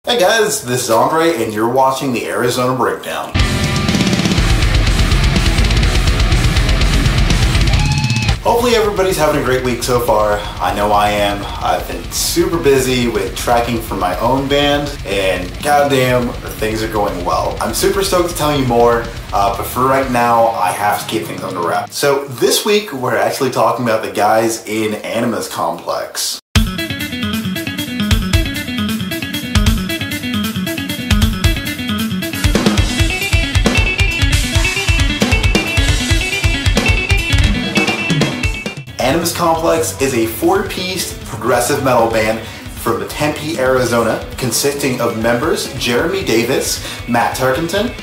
Hey guys, this is Andre and you're watching the Arizona Breakdown. Hopefully everybody's having a great week so far. I know I am. I've been super busy with tracking for my own band and goddamn, things are going well. I'm super stoked to tell you more, but for right now, I have to keep things under wraps. So this week, we're actually talking about the guys in Animus Complex. Animus Complex is a four-piece progressive metal band from Tempe, Arizona, consisting of members Jeremy Davis, Matt Turkington,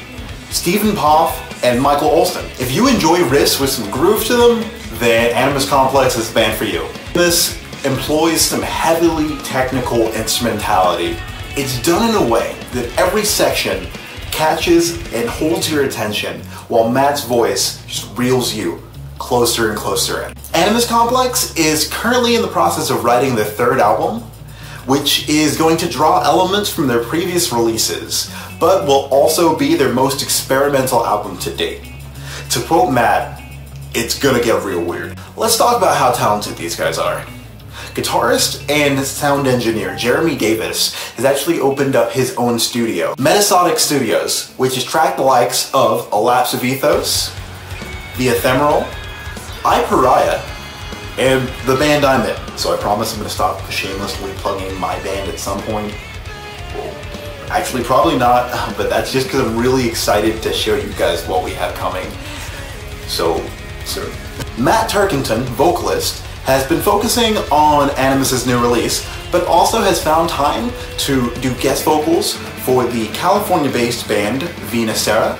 Stephen Poff, and Michael Olson. If you enjoy riffs with some groove to them, then Animus Complex is the band for you. This employs some heavily technical instrumentality. It's done in a way that every section catches and holds your attention, while Matt's voice just reels you closer and closer in. Animus Complex is currently in the process of writing their third album, which is going to draw elements from their previous releases, but will also be their most experimental album to date. To quote Matt, it's gonna get real weird. Let's talk about how talented these guys are. Guitarist and sound engineer Jeremy Davis has actually opened up his own studio, Metasodic Studios, which has tracked the likes of A Lapse of Ethos, The Ephemeral, I Pariah, and the band I'm in. So I promise I'm going to stop shamelessly plugging my band at some point. Well, actually, probably not, but that's just because I'm really excited to show you guys what we have coming so soon. Matt Turkington, vocalist, has been focusing on Animus's new release, but also has found time to do guest vocals for the California-based band Venusera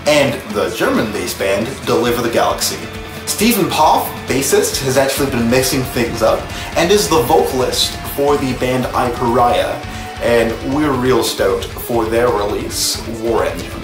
and the German-based band Deliver the Galaxy. Stephen Poff, bassist, has actually been mixing things up and is the vocalist for the band I Pariah, and we're real stoked for their release, War Engine.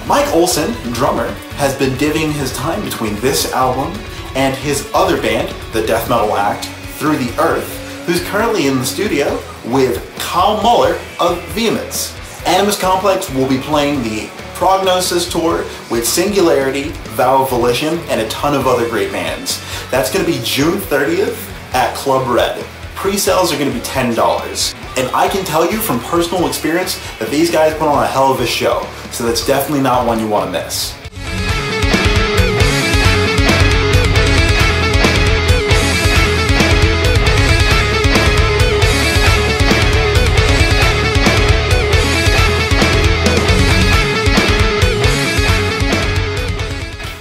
Mike Olson, drummer, has been divvying his time between this album and his other band, the death metal act Through the Earth, who's currently in the studio with Kyle Muller of Vehemence. Animus Complex will be playing the Prognosis Tour with Singularity, Vow of Volition, and a ton of other great bands. That's going to be June 30th at Club Red. Pre-sales are going to be $10. And I can tell you from personal experience that these guys put on a hell of a show, so that's definitely not one you want to miss.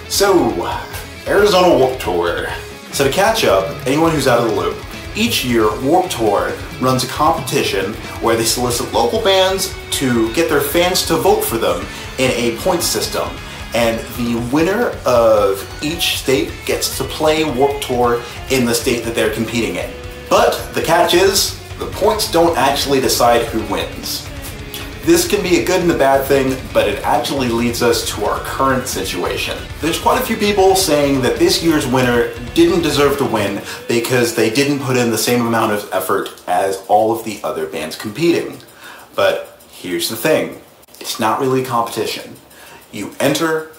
So, Arizona Warped Tour. So to catch up, anyone who's out of the loop, each year Warped Tour runs a competition where they solicit local bands to get their fans to vote for them in a point system. And the winner of each state gets to play Warped Tour in the state that they're competing in. But the catch is, the points don't actually decide who wins. This can be a good and a bad thing, but it actually leads us to our current situation. There's quite a few people saying that this year's winner didn't deserve to win because they didn't put in the same amount of effort as all of the other bands competing. But here's the thing, it's not really a competition. You enter,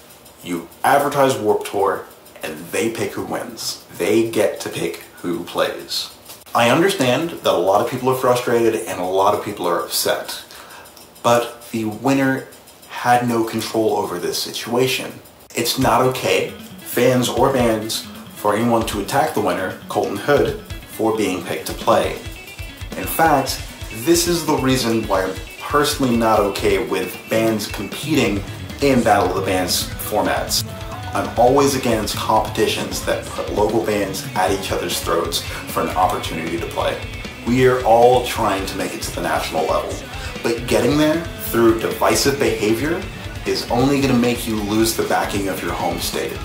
you advertise Warped Tour, and they pick who wins. They get to pick who plays. I understand that a lot of people are frustrated and a lot of people are upset. But the winner had no control over this situation. It's not okay, fans or bands, for anyone to attack the winner, Colton Hood, for being picked to play. In fact, this is the reason why I'm personally not okay with bands competing in Battle of the Bands formats. I'm always against competitions that put local bands at each other's throats for an opportunity to play. We are all trying to make it to the national level. But getting there through divisive behavior is only going to make you lose the backing of your home state.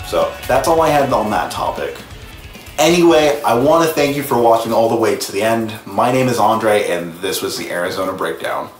So that's all I had on that topic. Anyway, I want to thank you for watching all the way to the end. My name is Andre, and this was the Arizona Breakdown.